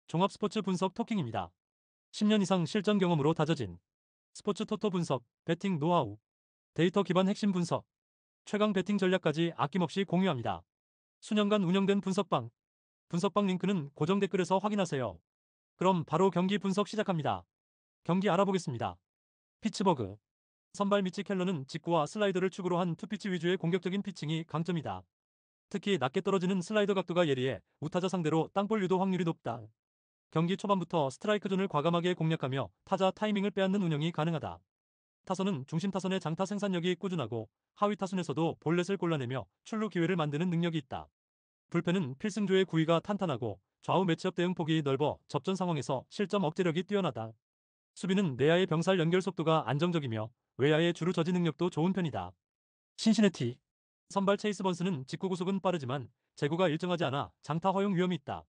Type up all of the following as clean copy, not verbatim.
종합스포츠 분석 토킹입니다. 10년 이상 실전 경험으로 다져진 스포츠 토토 분석, 배팅 노하우, 데이터 기반 핵심 분석, 최강 배팅 전략까지 아낌없이 공유합니다. 수년간 운영된 분석방 링크는 고정 댓글에서 확인하세요. 그럼 바로 경기 분석 시작합니다. 경기 알아보겠습니다. 피츠버그 선발 미치 켈러는 직구와 슬라이더를 축으로 한 투피치 위주의 공격적인 피칭이 강점이다. 특히 낮게 떨어지는 슬라이더 각도가 예리해 우타자 상대로 땅볼 유도 확률이 높다. 경기 초반부터 스트라이크 존을 과감하게 공략하며 타자 타이밍을 빼앗는 운영이 가능하다. 타선은 중심 타선의 장타 생산력이 꾸준하고 하위 타순에서도 볼넷을 골라내며 출루 기회를 만드는 능력이 있다. 불펜은 필승조의 구위가 탄탄하고 좌우 매치업 대응 폭이 넓어 접전 상황에서 실점 억제력이 뛰어나다. 수비는 내야의 병살 연결 속도가 안정적이며 외야의 주루 저지 능력도 좋은 편이다. 신시내티 선발 체이스 번스는 직구 구속은 빠르지만 제구가 일정하지 않아 장타 허용 위험이 있다.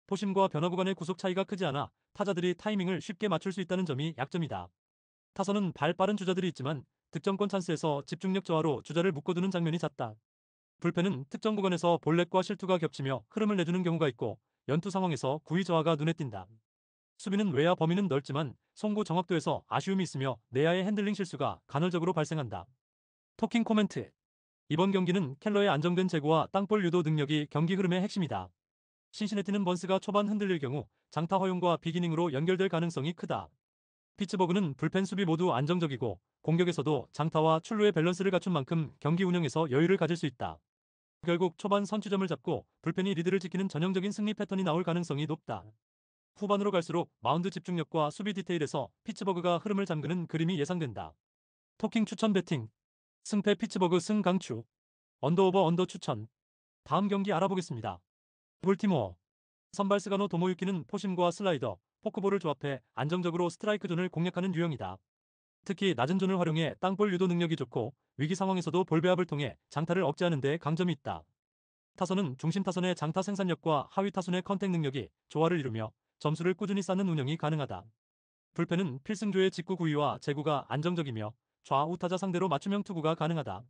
포심과 변화 구간의 구속 차이가 크지 않아 타자들이 타이밍을 쉽게 맞출 수 있다는 점이 약점이다. 타선은 발 빠른 주자들이 있지만 득점권 찬스에서 집중력 저하로 주자를 묶어두는 장면이 잦다. 불펜은 특정 구간에서 볼넷과 실투가 겹치며 흐름을 내주는 경우가 있고 연투 상황에서 구위 저하가 눈에 띈다. 수비는 외야 범위는 넓지만 송구 정확도에서 아쉬움이 있으며 내야의 핸들링 실수가 간헐적으로 발생한다. 토킹 코멘트 이번 경기는 켈러의 안정된 제구와 땅볼 유도 능력이 경기 흐름의 핵심이다. 신시내티는 번스가 초반 흔들릴 경우 장타 허용과 비기닝으로 연결될 가능성이 크다. 피츠버그는 불펜 수비 모두 안정적이고 공격에서도 장타와 출루의 밸런스를 갖춘 만큼 경기 운영에서 여유를 가질 수 있다. 결국 초반 선취점을 잡고 불펜이 리드를 지키는 전형적인 승리 패턴이 나올 가능성이 높다. 후반으로 갈수록 마운드 집중력과 수비 디테일에서 피츠버그가 흐름을 잠그는 그림이 예상된다. 토킹 추천 배팅 승패 피츠버그 승 강추 언더오버 언더 추천 다음 경기 알아보겠습니다. 볼티모어 선발 스가노 도모유키는 포심과 슬라이더, 포크볼을 조합해 안정적으로 스트라이크 존을 공략하는 유형이다. 특히 낮은 존을 활용해 땅볼 유도 능력이 좋고 위기 상황에서도 볼 배합을 통해 장타를 억제하는 데 강점이 있다. 타선은 중심 타선의 장타 생산력과 하위 타선의 컨택 능력이 조화를 이루며 점수를 꾸준히 쌓는 운영이 가능하다. 불펜은 필승조의 직구 구위와 제구가 안정적이며 좌우 타자 상대로 맞춤형 투구가 가능하다.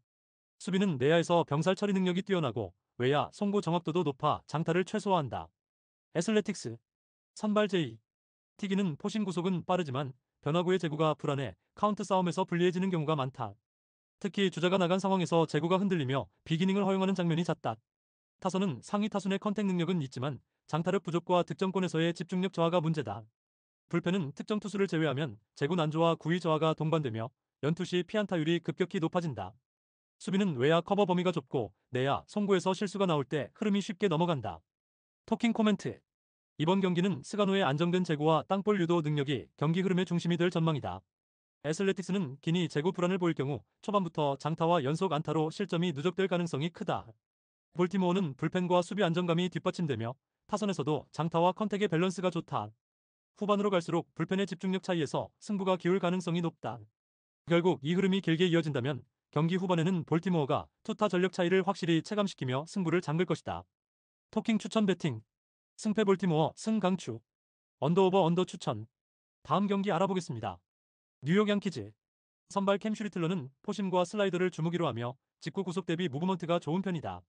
수비는 내야에서 병살 처리 능력이 뛰어나고 외야 송구 정확도도 높아 장타를 최소화한다. 애슬레틱스 선발 제이 튀기는 포심 구속은 빠르지만 변화구의 제구가 불안해 카운트 싸움에서 불리해지는 경우가 많다. 특히 주자가 나간 상황에서 제구가 흔들리며 비기닝을 허용하는 장면이 잦다. 타선은 상위 타순의 컨택 능력은 있지만 장타력 부족과 득점권에서의 집중력 저하가 문제다. 불펜은 특정 투수를 제외하면 제구 난조와 구위 저하가 동반되며 연투 시 피안타율이 급격히 높아진다. 수비는 외야 커버 범위가 좁고 내야 송구에서 실수가 나올 때 흐름이 쉽게 넘어간다. 토킹 코멘트 이번 경기는 스가노의 안정된 제구와 땅볼 유도 능력이 경기 흐름의 중심이 될 전망이다. 애슬레틱스는 기니 제구 불안을 보일 경우 초반부터 장타와 연속 안타로 실점이 누적될 가능성이 크다. 볼티모어는 불펜과 수비 안정감이 뒷받침되며 타선에서도 장타와 컨택의 밸런스가 좋다. 후반으로 갈수록 불펜의 집중력 차이에서 승부가 기울 가능성이 높다. 결국 이 흐름이 길게 이어진다면 경기 후반에는 볼티모어가 투타 전력 차이를 확실히 체감시키며 승부를 잠글 것이다. 토킹 추천 배팅 승패 볼티모어 승 강추 언더오버 언더 추천 다음 경기 알아보겠습니다. 뉴욕 양키즈 선발 캠 슈리틀러는 포심과 슬라이더를 주무기로 하며 직구 구속 대비 무브먼트가 좋은 편이다.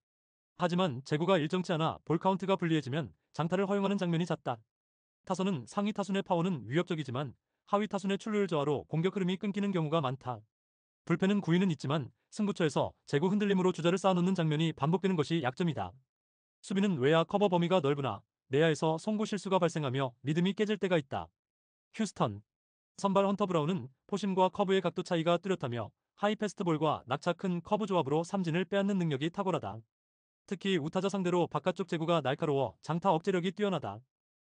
하지만 제구가 일정치 않아 볼 카운트가 불리해지면 장타를 허용하는 장면이 잦다. 타선은 상위 타순의 파워는 위협적이지만 하위 타순의 출루율 저하로 공격 흐름이 끊기는 경우가 많다. 불펜은 구위는 있지만 승부처에서 제구 흔들림으로 주자를 쌓아놓는 장면이 반복되는 것이 약점이다. 수비는 외야 커버 범위가 넓으나 내야에서 송구 실수가 발생하며 리듬이 깨질 때가 있다. 휴스턴 선발 헌터 브라운은 포심과 커브의 각도 차이가 뚜렷하며 하이 패스트볼과 낙차 큰 커브 조합으로 삼진을 빼앗는 능력이 탁월하다. 특히 우타자 상대로 바깥쪽 제구가 날카로워 장타 억제력이 뛰어나다.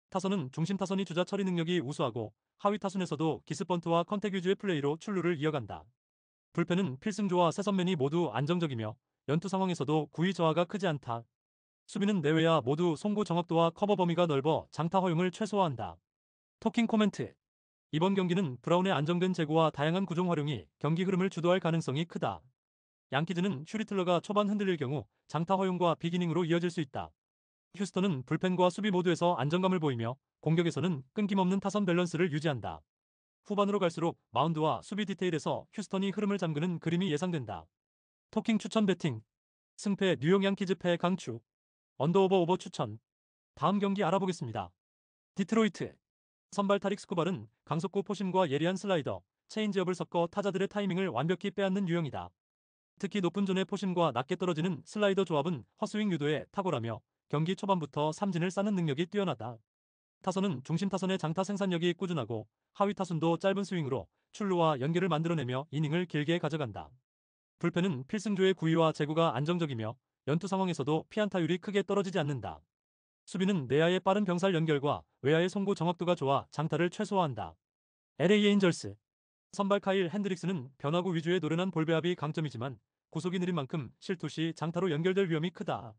타선은 중심 타선이 주자 처리 능력이 우수하고 하위 타순에서도 기습번트와 컨택 위주의 플레이로 출루를 이어간다. 불펜은 필승조와 세선맨이 모두 안정적이며 연투 상황에서도 구위 저하가 크지 않다. 수비는 내외야 모두 송구 정확도와 커버 범위가 넓어 장타 허용을 최소화한다. 토킹 코멘트 이번 경기는 브라운의 안정된 제구와 다양한 구종 활용이 경기 흐름을 주도할 가능성이 크다. 양키즈는 슈리틀러가 초반 흔들릴 경우 장타 허용과 비기닝으로 이어질 수 있다. 휴스턴은 불펜과 수비 모두에서 안정감을 보이며 공격에서는 끊김없는 타선 밸런스를 유지한다. 후반으로 갈수록 마운드와 수비 디테일에서 휴스턴이 흐름을 잠그는 그림이 예상된다. 토킹 추천 배팅 승패 뉴욕 양키즈 패 강추 언더오버 오버 추천 다음 경기 알아보겠습니다. 디트로이트 선발 타릭 스코발은 강속구 포심과 예리한 슬라이더, 체인지업을 섞어 타자들의 타이밍을 완벽히 빼앗는 유형이다. 특히 높은 존의 포심과 낮게 떨어지는 슬라이더 조합은 헛스윙 유도에 탁월하며 경기 초반부터 삼진을 싸는 능력이 뛰어나다. 타선은 중심 타선의 장타 생산력이 꾸준하고 하위 타순도 짧은 스윙으로 출루와 연결을 만들어내며 이닝을 길게 가져간다. 불펜은 필승조의 구위와 제구가 안정적이며 연투 상황에서도 피안타율이 크게 떨어지지 않는다. 수비는 내야의 빠른 병살 연결과 외야의 송구 정확도가 좋아 장타를 최소화한다. LA 에인절스 선발 카일 핸드릭스는 변화구 위주의 노련한 볼배합이 강점이지만 구속이 느린 만큼 실투 시 장타로 연결될 위험이 크다.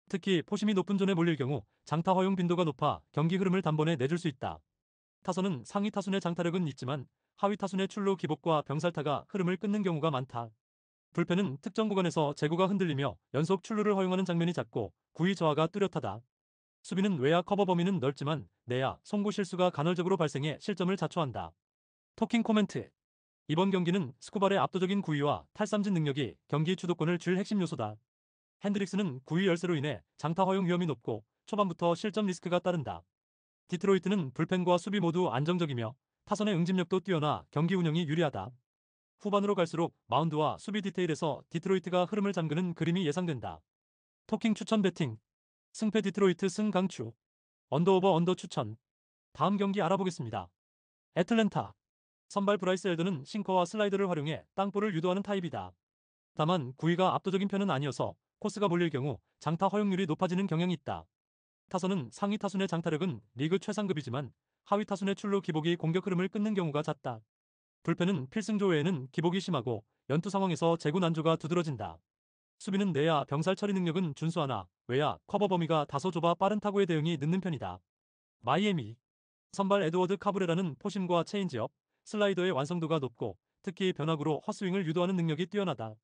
특히 포심이 높은 존에 몰릴 경우 장타 허용 빈도가 높아 경기 흐름을 단번에 내줄 수 있다. 타선은 상위 타순의 장타력은 있지만 하위 타순의 출루 기복과 병살타가 흐름을 끊는 경우가 많다. 불펜은 특정 구간에서 제구가 흔들리며 연속 출루를 허용하는 장면이 잦고 구위 저하가 뚜렷하다. 수비는 외야 커버 범위는 넓지만 내야 송구 실수가 간헐적으로 발생해 실점을 자초한다. 토킹 코멘트 이번 경기는 스코발의 압도적인 구위와 탈삼진 능력이 경기 주도권을 줄 핵심 요소다. 핸드릭스는 구위 열세로 인해 장타 허용 위험이 높고 초반부터 실점 리스크가 따른다. 디트로이트는 불펜과 수비 모두 안정적이며 타선의 응집력도 뛰어나 경기 운영이 유리하다. 후반으로 갈수록 마운드와 수비 디테일에서 디트로이트가 흐름을 잠그는 그림이 예상된다. 토킹 추천 배팅 승패 디트로이트 승 강추 언더오버 언더 추천 다음 경기 알아보겠습니다. 애틀랜타 선발 브라이스 엘더는 싱커와 슬라이더를 활용해 땅볼을 유도하는 타입이다. 다만 구위가 압도적인 편은 아니어서 코스가 몰릴 경우 장타 허용률이 높아지는 경향이 있다. 타선은 상위 타순의 장타력은 리그 최상급이지만 하위 타순의 출루 기복이 공격 흐름을 끊는 경우가 잦다. 불펜은 필승조 외에는 기복이 심하고 연투 상황에서 제구 난조가 두드러진다. 수비는 내야 병살 처리 능력은 준수하나 외야 커버 범위가 다소 좁아 빠른 타구의 대응이 늦는 편이다. 마이애미 선발 에드워드 카브레라는 포심과 체인지업, 슬라이더의 완성도가 높고 특히 변화구로 헛스윙을 유도하는 능력이 뛰어나다.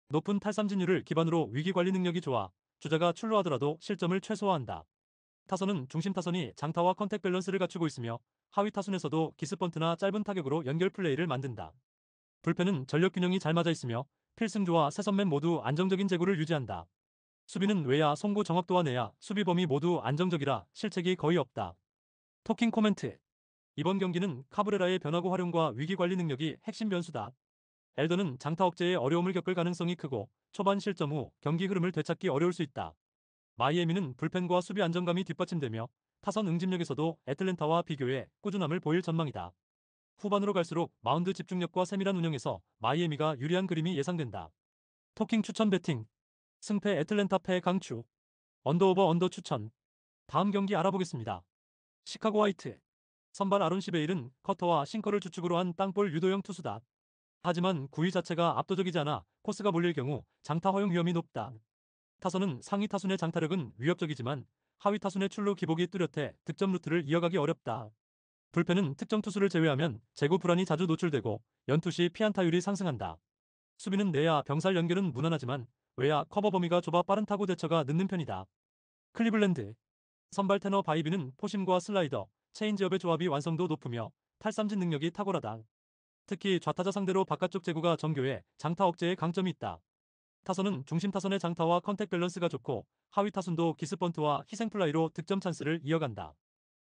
높은 탈삼진율을 기반으로 위기 관리 능력이 좋아 주자가 출루하더라도 실점을 최소화한다. 타선은 중심 타선이 장타와 컨택 밸런스를 갖추고 있으며 하위 타순에서도 기스번트나 짧은 타격으로 연결 플레이를 만든다. 불펜은 전력 균형이 잘 맞아 있으며 필승조와 세선맨 모두 안정적인 제구를 유지한다. 수비는 외야 송구 정확도와 내야 수비 범위 모두 안정적이라 실책이 거의 없다. 토킹 코멘트 이번 경기는 카브레라의 변화구 활용과 위기 관리 능력이 핵심 변수다. 엘더는 장타 억제에 어려움을 겪을 가능성이 크고 초반 실점 후 경기 흐름을 되찾기 어려울 수 있다. 마이애미는 불펜과 수비 안정감이 뒷받침되며 타선 응집력에서도 애틀랜타와 비교해 꾸준함을 보일 전망이다. 후반으로 갈수록 마운드 집중력과 세밀한 운영에서 마이애미가 유리한 그림이 예상된다. 토킹 추천 배팅 승패 애틀랜타 패 강추 언더오버 언더 추천 다음 경기 알아보겠습니다. 시카고 화이트 선발 아론 시베일은 커터와 싱커를 주축으로 한 땅볼 유도형 투수다. 하지만 구위 자체가 압도적이지 않아 코스가 몰릴 경우 장타 허용 위험이 높다. 타선은 상위 타순의 장타력은 위협적이지만 하위 타순의 출루 기복이 뚜렷해 득점 루트를 이어가기 어렵다. 불펜은 특정 투수를 제외하면 제구 불안이 자주 노출되고 연투 시 피안타율이 상승한다. 수비는 내야 병살 연결은 무난하지만 외야 커버 범위가 좁아 빠른 타구 대처가 늦는 편이다. 클리블랜드 선발 테너 바이비는 포심과 슬라이더, 체인지업의 조합이 완성도 높으며 탈삼진 능력이 탁월하다. 특히 좌타자 상대로 바깥쪽 제구가 정교해 장타 억제에 강점이 있다. 타선은 중심 타선의 장타와 컨택 밸런스가 좋고 하위 타순도 기스번트와 희생플라이로 득점 찬스를 이어간다.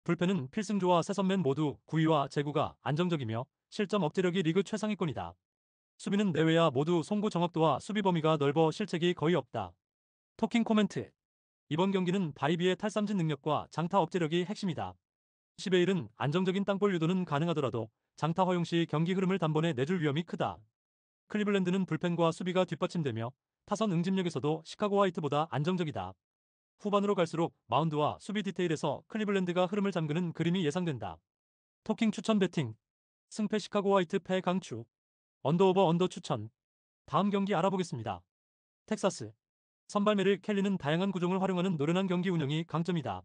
불펜은 필승조와 세선맨 모두 구위와 제구가 안정적이며 실점 억제력이 리그 최상위권이다. 수비는 내외야 모두 송구 정확도와 수비 범위가 넓어 실책이 거의 없다. 토킹 코멘트 이번 경기는 바이비의 탈삼진 능력과 장타 억제력이 핵심이다. 시베일은 안정적인 땅볼 유도는 가능하더라도 장타 허용 시 경기 흐름을 단번에 내줄 위험이 크다. 클리블랜드는 불펜과 수비가 뒷받침되며 타선 응집력에서도 시카고 화이트보다 안정적이다. 후반으로 갈수록 마운드와 수비 디테일에서 클리블랜드가 흐름을 잠그는 그림이 예상된다. 토킹 추천 배팅 승패 시카고 화이트 패 강추 언더오버 언더 추천 다음 경기 알아보겠습니다. 텍사스 선발 메릴 켈리는 다양한 구종을 활용하는 노련한 경기 운영이 강점이다.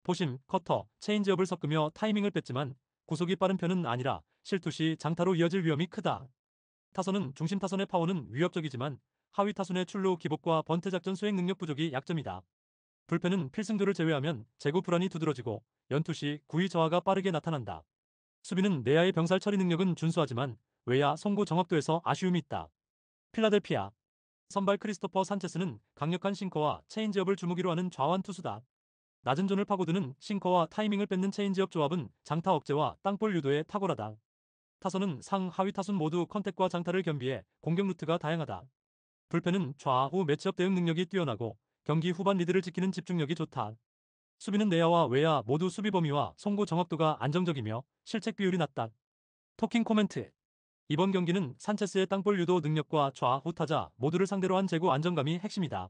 포심, 커터, 체인지업을 섞으며 타이밍을 뺐지만 구속이 빠른 편은 아니라 실투 시 장타로 이어질 위험이 크다. 타선은 중심 타선의 파워는 위협적이지만 하위 타순의 출루 기복과 번트 작전 수행 능력 부족이 약점이다. 불펜은 필승조를 제외하면 제구 불안이 두드러지고 연투 시 구위 저하가 빠르게 나타난다. 수비는 내야의 병살 처리 능력은 준수하지만 외야 송구 정확도에서 아쉬움이 있다. 필라델피아 선발 크리스토퍼 산체스는 강력한 싱커와 체인지업을 주무기로 하는 좌완 투수다. 낮은 존을 파고드는 싱커와 타이밍을 뺏는 체인지업 조합은 장타 억제와 땅볼 유도에 탁월하다. 타선은 상, 하위 타순 모두 컨택과 장타를 겸비해 공격 루트가 다양하다. 불펜은 좌우 매치업 대응 능력이 뛰어나고 경기 후반 리드를 지키는 집중력이 좋다. 수비는 내야와 외야 모두 수비 범위와 송구 정확도가 안정적이며 실책 비율이 낮다. 토킹 코멘트. 이번 경기는 산체스의 땅볼 유도 능력과 좌우 타자 모두를 상대로 한 제구 안정감이 핵심이다.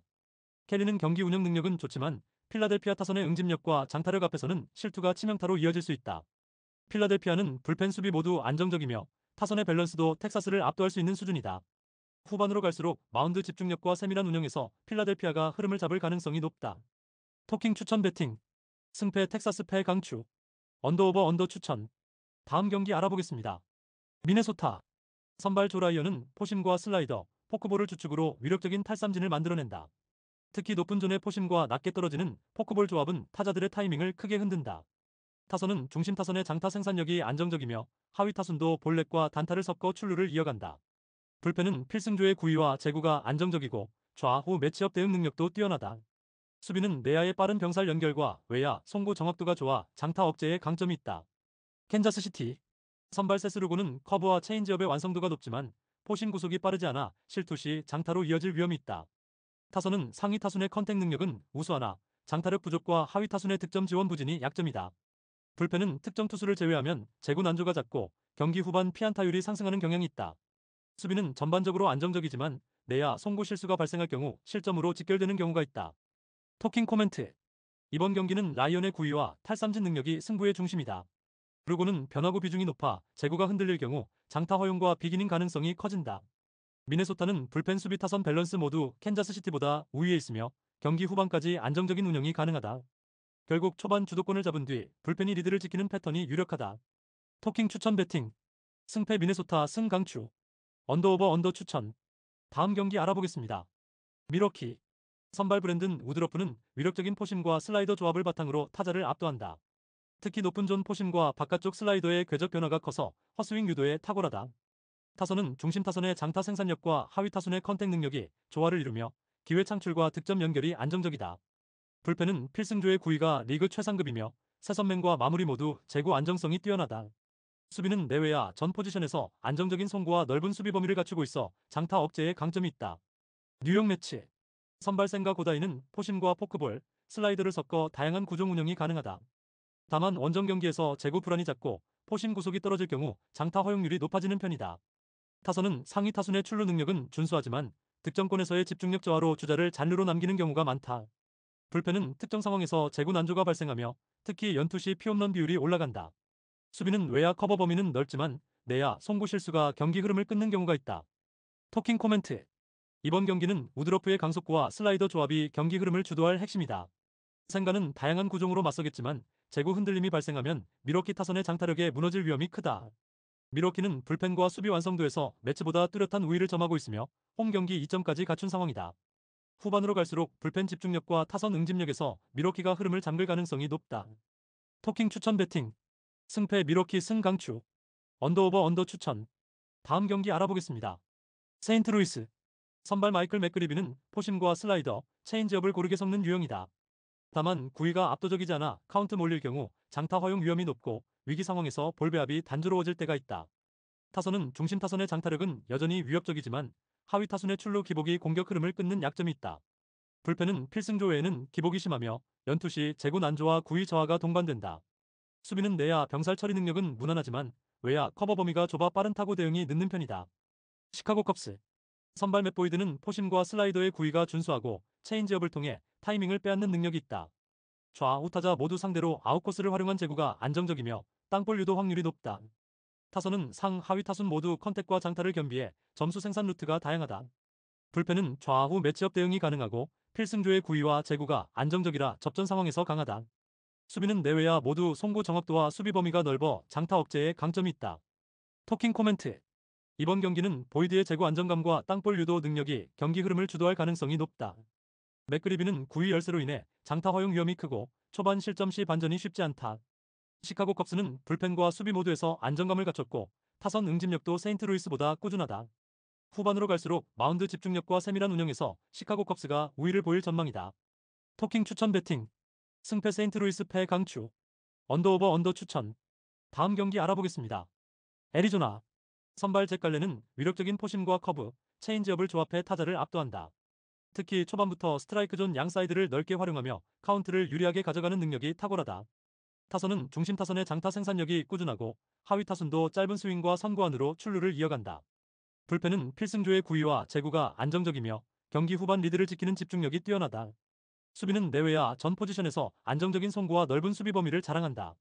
캐리는 경기 운영 능력은 좋지만 필라델피아 타선의 응집력과 장타력 앞에서는 실투가 치명타로 이어질 수 있다. 필라델피아는 불펜 수비 모두 안정적이며 타선의 밸런스도 텍사스를 압도할 수 있는 수준이다. 후반으로 갈수록 마운드 집중력과 세밀한 운영에서 필라델피아가 흐름을 잡을 가능성이 높다. 토킹 추천 배팅. 승패 텍사스 패 강추. 언더오버 언더 추천. 다음 경기 알아보겠습니다. 미네소타. 선발 조라이어는 포심과 슬라이더, 포크볼을 주축으로 위력적인 탈삼진을 만들어낸다. 특히 높은 존의 포심과 낮게 떨어지는 포크볼 조합은 타자들의 타이밍을 크게 흔든다. 타선은 중심 타선의 장타 생산력이 안정적이며 하위 타순도 볼넷과 단타를 섞어 출루를 이어간다. 불펜은 필승조의 구위와 제구가 안정적이고 좌우 매치업 대응 능력도 뛰어나다. 수비는 내야의 빠른 병살 연결과 외야 송구 정확도가 좋아 장타 억제에 강점이 있다. 캔자스시티. 선발 세스루고는 커브와 체인지업의 완성도가 높지만 포심 구속이 빠르지 않아 실투 시 장타로 이어질 위험이 있다. 타선은 상위 타순의 컨택 능력은 우수하나 장타력 부족과 하위 타순의 득점 지원 부진이 약점이다. 불펜은 특정 투수를 제외하면 제구 난조가 잦고 경기 후반 피안타율이 상승하는 경향이 있다. 수비는 전반적으로 안정적이지만 내야 송구 실수가 발생할 경우 실점으로 직결되는 경우가 있다. 토킹 코멘트. 이번 경기는 라이언의 구위와 탈삼진 능력이 승부의 중심이다. 그리고는 변화구 비중이 높아 제구가 흔들릴 경우 장타 허용과 비기닝 가능성이 커진다. 미네소타는 불펜 수비 타선 밸런스 모두 캔자스시티보다 우위에 있으며 경기 후반까지 안정적인 운영이 가능하다. 결국 초반 주도권을 잡은 뒤 불펜이 리드를 지키는 패턴이 유력하다. 토킹 추천 배팅. 승패 미네소타 승 강추. 언더오버 언더 추천. 다음 경기 알아보겠습니다. 미러키. 선발 브랜든 우드러프는 위력적인 포심과 슬라이더 조합을 바탕으로 타자를 압도한다. 특히 높은 존 포심과 바깥쪽 슬라이더의 궤적 변화가 커서 헛스윙 유도에 탁월하다. 타선은 중심 타선의 장타 생산력과 하위 타순의 컨택 능력이 조화를 이루며 기회 창출과 득점 연결이 안정적이다. 불펜은 필승조의 구위가 리그 최상급이며 세선맨과 마무리 모두 제구 안정성이 뛰어나다. 수비는 내외야 전 포지션에서 안정적인 송구와 넓은 수비 범위를 갖추고 있어 장타 억제에 강점이 있다. 뉴욕 매치. 선발 센과 고다이는 포심과 포크볼, 슬라이더를 섞어 다양한 구종 운영이 가능하다. 다만 원정 경기에서 제구 불안이 잦고 포심 구속이 떨어질 경우 장타 허용률이 높아지는 편이다. 타선은 상위 타순의 출루 능력은 준수하지만 득점권에서의 집중력 저하로 주자를 잔류로 남기는 경우가 많다. 불펜은 특정 상황에서 제구 난조가 발생하며 특히 연투 시 피홈런 비율이 올라간다. 수비는 외야 커버 범위는 넓지만 내야 송구 실수가 경기 흐름을 끊는 경우가 있다. 토킹 코멘트. 이번 경기는 우드러프의 강속구와 슬라이더 조합이 경기 흐름을 주도할 핵심이다. 생가는 다양한 구종으로 맞서겠지만 제구 흔들림이 발생하면 미러키 타선의 장타력에 무너질 위험이 크다. 미러키는 불펜과 수비 완성도에서 매치보다 뚜렷한 우위를 점하고 있으며 홈 경기 2점까지 갖춘 상황이다. 후반으로 갈수록 불펜 집중력과 타선 응집력에서 미러키가 흐름을 잠글 가능성이 높다. 토킹 추천 배팅. 승패 미러키 승 강추. 언더오버 언더 추천. 다음 경기 알아보겠습니다. 세인트루이스. 선발 마이클 맥그리비는 포심과 슬라이더, 체인지업을 고르게 섞는 유형이다. 다만 구위가 압도적이지 않아 카운트 몰릴 경우 장타 허용 위험이 높고 위기 상황에서 볼 배합이 단조로워질 때가 있다. 타선은 중심 타선의 장타력은 여전히 위협적이지만 하위 타순의 출루 기복이 공격 흐름을 끊는 약점이 있다. 불펜은 필승조 외에는 기복이 심하며 연투 시 제구 난조와 구위 저하가 동반된다. 수비는 내야 병살 처리 능력은 무난하지만 외야 커버 범위가 좁아 빠른 타구 대응이 늦는 편이다. 시카고 컵스. 선발 맷보이드는 포심과 슬라이더의 구위가 준수하고 체인지업을 통해 타이밍을 빼앗는 능력이 있다. 좌우 타자 모두 상대로 아웃코스를 활용한 제구가 안정적이며 땅볼 유도 확률이 높다. 타선은 상, 하위 타순 모두 컨택과 장타를 겸비해 점수 생산 루트가 다양하다. 불펜은 좌우 매치업 대응이 가능하고 필승조의 구위와 제구가 안정적이라 접전 상황에서 강하다. 수비는 내외야 모두 송구 정확도와 수비 범위가 넓어 장타 억제에 강점이 있다. 토킹 코멘트. 이번 경기는 보이드의 제구 안정감과 땅볼 유도 능력이 경기 흐름을 주도할 가능성이 높다. 맥그리비는 구위 열세로 인해 장타 허용 위험이 크고 초반 실점 시 반전이 쉽지 않다. 시카고 컵스는 불펜과 수비 모두에서 안정감을 갖췄고 타선 응집력도 세인트루이스보다 꾸준하다. 후반으로 갈수록 마운드 집중력과 세밀한 운영에서 시카고 컵스가 우위를 보일 전망이다. 토킹 추천 배팅. 승패 세인트루이스 패 강추. 언더오버 언더 추천. 다음 경기 알아보겠습니다. 애리조나. 선발 잭 갈레는 위력적인 포심과 커브, 체인지업을 조합해 타자를 압도한다. 특히 초반부터 스트라이크 존 양 사이드를 넓게 활용하며 카운트를 유리하게 가져가는 능력이 탁월하다. 타선은 중심 타선의 장타 생산력이 꾸준하고 하위 타선도 짧은 스윙과 선구안으로 출루를 이어간다. 불펜은 필승조의 구위와 제구가 안정적이며 경기 후반 리드를 지키는 집중력이 뛰어나다. 수비는 내외야 전 포지션에서 안정적인 송구와 넓은 수비 범위를 자랑한다.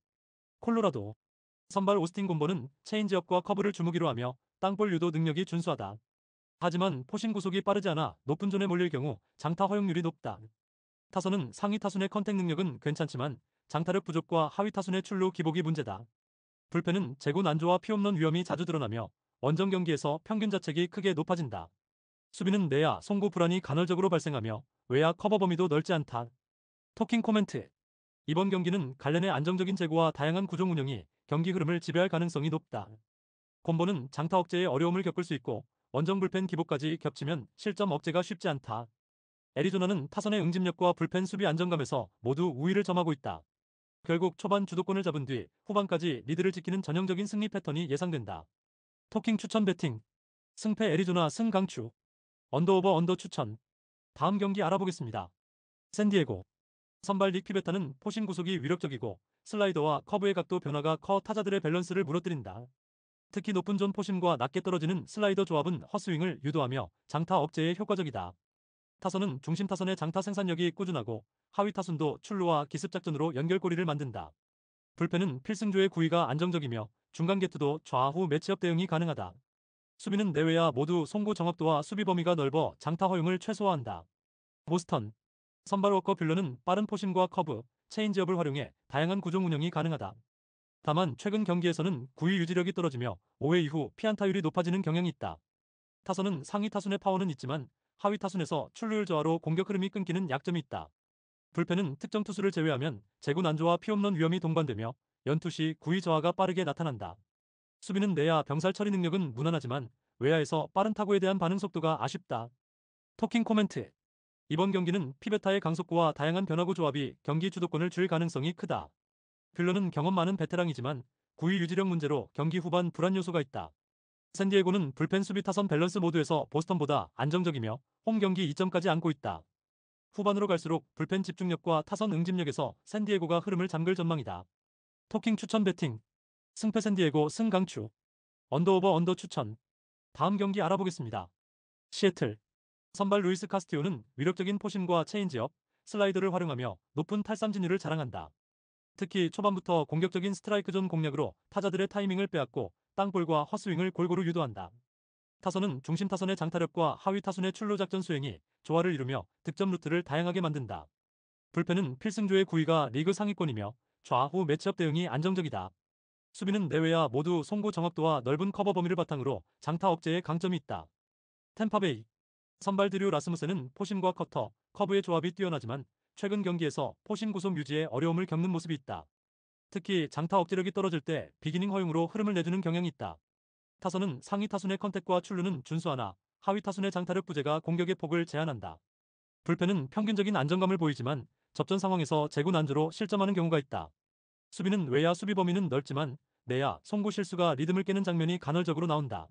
콜로라도. 선발 오스틴 곰보는 체인지업과 커브를 주무기로 하며 땅볼 유도 능력이 준수하다. 하지만 포심 구속이 빠르지 않아 높은 존에 몰릴 경우 장타 허용률이 높다. 타선은 상위 타순의 컨택 능력은 괜찮지만 장타력 부족과 하위 타순의 출루 기복이 문제다. 불펜은 제구 난조와 피홈런 위험이 자주 드러나며 원정 경기에서 평균 자책이 크게 높아진다. 수비는 내야 송구 불안이 간헐적으로 발생하며 외야 커버 범위도 넓지 않다. 토킹 코멘트. 이번 경기는 갈렌의 안정적인 제구와 다양한 구종 운영이 경기 흐름을 지배할 가능성이 높다. 콤보는 장타 억제에 어려움을 겪을 수 있고 원정 불펜 기복까지 겹치면 실점 억제가 쉽지 않다. 애리조나는 타선의 응집력과 불펜 수비 안정감에서 모두 우위를 점하고 있다. 결국 초반 주도권을 잡은 뒤 후반까지 리드를 지키는 전형적인 승리 패턴이 예상된다. 토킹 추천 배팅. 승패 애리조나 승 강추. 언더오버 언더 추천. 다음 경기 알아보겠습니다. 샌디에고. 선발 닉 피베타는 포심 구속이 위력적이고 슬라이더와 커브의 각도 변화가 커 타자들의 밸런스를 무너뜨린다. 특히 높은 존 포심과 낮게 떨어지는 슬라이더 조합은 헛스윙을 유도하며 장타 억제에 효과적이다. 타선은 중심 타선의 장타 생산력이 꾸준하고 하위 타선도 출루와 기습 작전으로 연결고리를 만든다. 불펜은 필승조의 구위가 안정적이며 중간 게투도 좌우 매치업 대응이 가능하다. 수비는 내외야 모두 송구 정확도와 수비 범위가 넓어 장타 허용을 최소화한다. 보스턴. 선발 워커 뷰러는 빠른 포심과 커브, 체인지업을 활용해 다양한 구종 운영이 가능하다. 다만 최근 경기에서는 구위 유지력이 떨어지며 5회 이후 피안타율이 높아지는 경향이 있다. 타선은 상위 타순의 파워는 있지만 하위 타순에서 출루율 저하로 공격 흐름이 끊기는 약점이 있다. 불펜은 특정 투수를 제외하면 제구 난조와 피홈런 위험이 동반되며 연투 시 구위 저하가 빠르게 나타난다. 수비는 내야 병살 처리 능력은 무난하지만 외야에서 빠른 타구에 대한 반응 속도가 아쉽다. 토킹 코멘트. 이번 경기는 피베타의 강속구와 다양한 변화구 조합이 경기 주도권을 줄 가능성이 크다. 뷰러는 경험 많은 베테랑이지만 구위 유지력 문제로 경기 후반 불안 요소가 있다. 샌디에고는 불펜 수비 타선 밸런스 모드에서 보스턴보다 안정적이며 홈 경기 2점까지 안고 있다. 후반으로 갈수록 불펜 집중력과 타선 응집력에서 샌디에고가 흐름을 잠글 전망이다. 토킹 추천 배팅. 승패 샌디에고 승 강추. 언더오버 언더 추천. 다음 경기 알아보겠습니다. 시애틀. 선발 루이스 카스티오는 위력적인 포심과 체인지업, 슬라이더를 활용하며 높은 탈삼진율을 자랑한다. 특히 초반부터 공격적인 스트라이크 존 공략으로 타자들의 타이밍을 빼앗고 땅볼과 헛스윙을 골고루 유도한다. 타선은 중심 타선의 장타력과 하위 타선의 출루 작전 수행이 조화를 이루며 득점 루트를 다양하게 만든다. 불펜은 필승조의 구위가 리그 상위권이며 좌우 매치업 대응이 안정적이다. 수비는 내외야 모두 송구 정확도와 넓은 커버 범위를 바탕으로 장타 억제에 강점이 있다. 템파베이. 선발 드류 라스무센은 포심과 커터, 커브의 조합이 뛰어나지만 최근 경기에서 포심 구속 유지에 어려움을 겪는 모습이 있다. 특히 장타 억제력이 떨어질 때 비기닝 허용으로 흐름을 내주는 경향이 있다. 타선은 상위 타순의 컨택과 출루는 준수하나 하위 타순의 장타력 부재가 공격의 폭을 제한한다. 불펜은 평균적인 안정감을 보이지만 접전 상황에서 제구 난조로 실점하는 경우가 있다. 수비는 외야 수비 범위는 넓지만 내야 송구 실수가 리듬을 깨는 장면이 간헐적으로 나온다.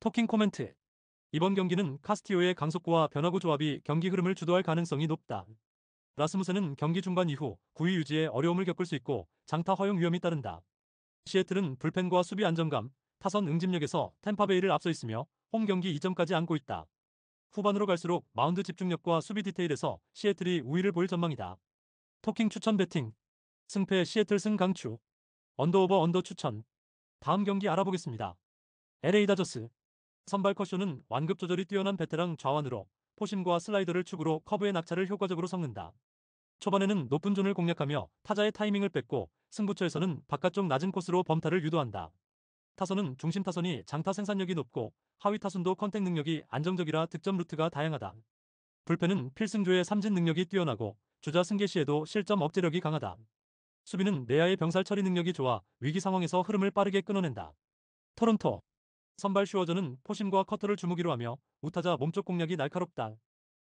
토킹 코멘트. 이번 경기는 카스티오의 강속구와 변화구 조합이 경기 흐름을 주도할 가능성이 높다. 라스무센은 경기 중반 이후 구위 유지에 어려움을 겪을 수 있고 장타 허용 위험이 따른다. 시애틀은 불펜과 수비 안정감, 타선 응집력에서 템파베이를 앞서 있으며 홈 경기 2점까지 안고 있다. 후반으로 갈수록 마운드 집중력과 수비 디테일에서 시애틀이 우위를 보일 전망이다. 토킹 추천 배팅. 승패 시애틀 승 강추. 언더오버 언더 추천. 다음 경기 알아보겠습니다. LA 다저스. 선발 컷쇼는 완급 조절이 뛰어난 베테랑 좌완으로 포심과 슬라이더를 축으로 커브의 낙차를 효과적으로 섞는다. 초반에는 높은 존을 공략하며 타자의 타이밍을 뺏고 승부처에서는 바깥쪽 낮은 코스로 범타를 유도한다. 타선은 중심 타선이 장타 생산력이 높고 하위 타선도 컨택 능력이 안정적이라 득점 루트가 다양하다. 불펜은 필승조의 삼진 능력이 뛰어나고 주자 승계 시에도 실점 억제력이 강하다. 수비는 내야의 병살 처리 능력이 좋아 위기 상황에서 흐름을 빠르게 끊어낸다. 토론토. 선발 슈어저는 포심과 커터를 주무기로 하며 우타자 몸쪽 공략이 날카롭다.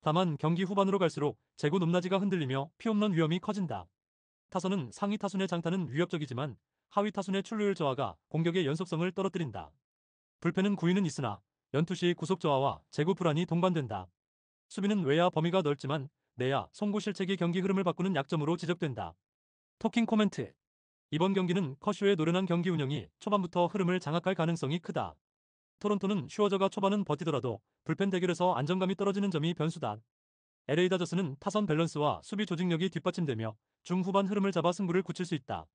다만 경기 후반으로 갈수록 제구 높낮이가 흔들리며 피홈런 위험이 커진다. 타선은 상위 타순의 장타는 위협적이지만 하위 타순의 출루율 저하가 공격의 연속성을 떨어뜨린다. 불펜은 구위는 있으나 연투시 구속 저하와 제구 불안이 동반된다. 수비는 외야 범위가 넓지만 내야 송구 실책이 경기 흐름을 바꾸는 약점으로 지적된다. 토킹 코멘트. 이번 경기는 커쇼의 노련한 경기 운영이 초반부터 흐름을 장악할 가능성이 크다. 토론토는 슈어저가 초반은 버티더라도 불펜 대결에서 안정감이 떨어지는 점이 변수다. LA 다저스는 타선 밸런스와 수비 조직력이 뒷받침되며 중후반 흐름을 잡아 승부를 굳힐 수 있다.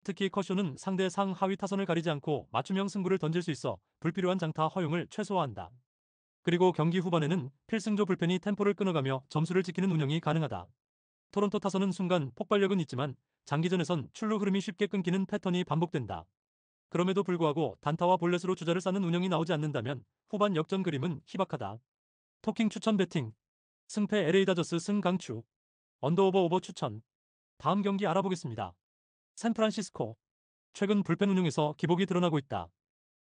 특히 커쇼는 상대 상하위 타선을 가리지 않고 맞춤형 승부를 던질 수 있어 불필요한 장타 허용을 최소화한다. 그리고 경기 후반에는 필승조 불펜이 템포를 끊어가며 점수를 지키는 운영이 가능하다. 토론토 타선은 순간 폭발력은 있지만 장기전에선 출루 흐름이 쉽게 끊기는 패턴이 반복된다. 그럼에도 불구하고 단타와 볼넷으로 주자를 쌓는 운영이 나오지 않는다면 후반 역전 그림은 희박하다. 토킹 추천 배팅. 승패 LA 다저스 승 강추. 언더오버 오버 추천. 다음 경기 알아보겠습니다. 샌프란시스코. 최근 불펜 운용에서 기복이 드러나고 있다.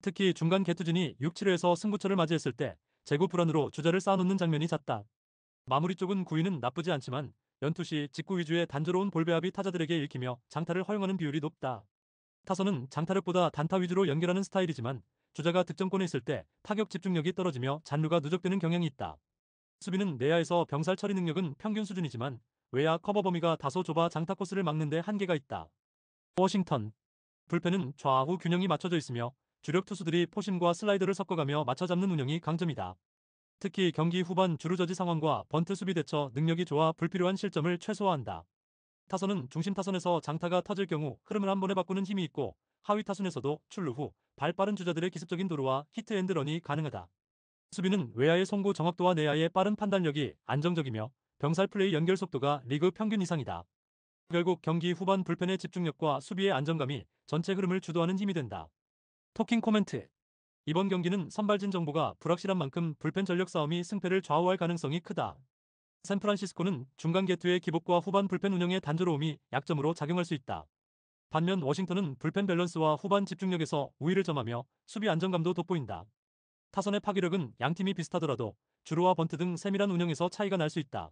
특히 중간 개투진이 6-7회에서 승부처를 맞이했을 때 제구 불안으로 주자를 쌓아놓는 장면이 잦다. 마무리 쪽은 구위는 나쁘지 않지만 연투 시 직구 위주의 단조로운 볼 배합이 타자들에게 읽히며 장타를 허용하는 비율이 높다. 타선은 장타력보다 단타 위주로 연결하는 스타일이지만 주자가 득점권에 있을 때 타격 집중력이 떨어지며 잔루가 누적되는 경향이 있다. 수비는 내야에서 병살 처리 능력은 평균 수준이지만 외야 커버 범위가 다소 좁아 장타 코스를 막는 데 한계가 있다. 워싱턴. 불펜은 좌우 균형이 맞춰져 있으며 주력 투수들이 포심과 슬라이더를 섞어가며 맞춰잡는 운영이 강점이다. 특히 경기 후반 주루저지 상황과 번트 수비 대처 능력이 좋아 불필요한 실점을 최소화한다. 타선은 중심 타선에서 장타가 터질 경우 흐름을 한 번에 바꾸는 힘이 있고 하위 타순에서도 출루 후 발 빠른 주자들의 기습적인 도루와 히트앤드런이 가능하다. 수비는 외야의 송구 정확도와 내야의 빠른 판단력이 안정적이며 병살 플레이 연결 속도가 리그 평균 이상이다. 결국 경기 후반 불펜의 집중력과 수비의 안정감이 전체 흐름을 주도하는 힘이 된다. 토킹 코멘트. 이번 경기는 선발진 정보가 불확실한 만큼 불펜 전력 싸움이 승패를 좌우할 가능성이 크다. 샌프란시스코는 중간 개투의 기복과 후반 불펜 운영의 단조로움이 약점으로 작용할 수 있다. 반면 워싱턴은 불펜 밸런스와 후반 집중력에서 우위를 점하며 수비 안정감도 돋보인다. 타선의 파괴력은 양팀이 비슷하더라도 주루와 번트 등 세밀한 운영에서 차이가 날 수 있다.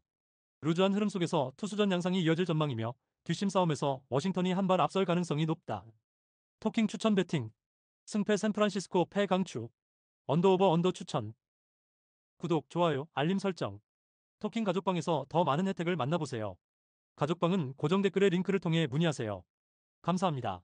루즈한 흐름 속에서 투수전 양상이 이어질 전망이며 뒷심 싸움에서 워싱턴이 한 발 앞설 가능성이 높다. 토킹 추천 배팅. 승패 샌프란시스코 패 강추. 언더오버 언더 추천. 구독, 좋아요, 알림 설정. 토킹 가족방에서 더 많은 혜택을 만나보세요. 가족방은 고정 댓글의 링크를 통해 문의하세요. 감사합니다.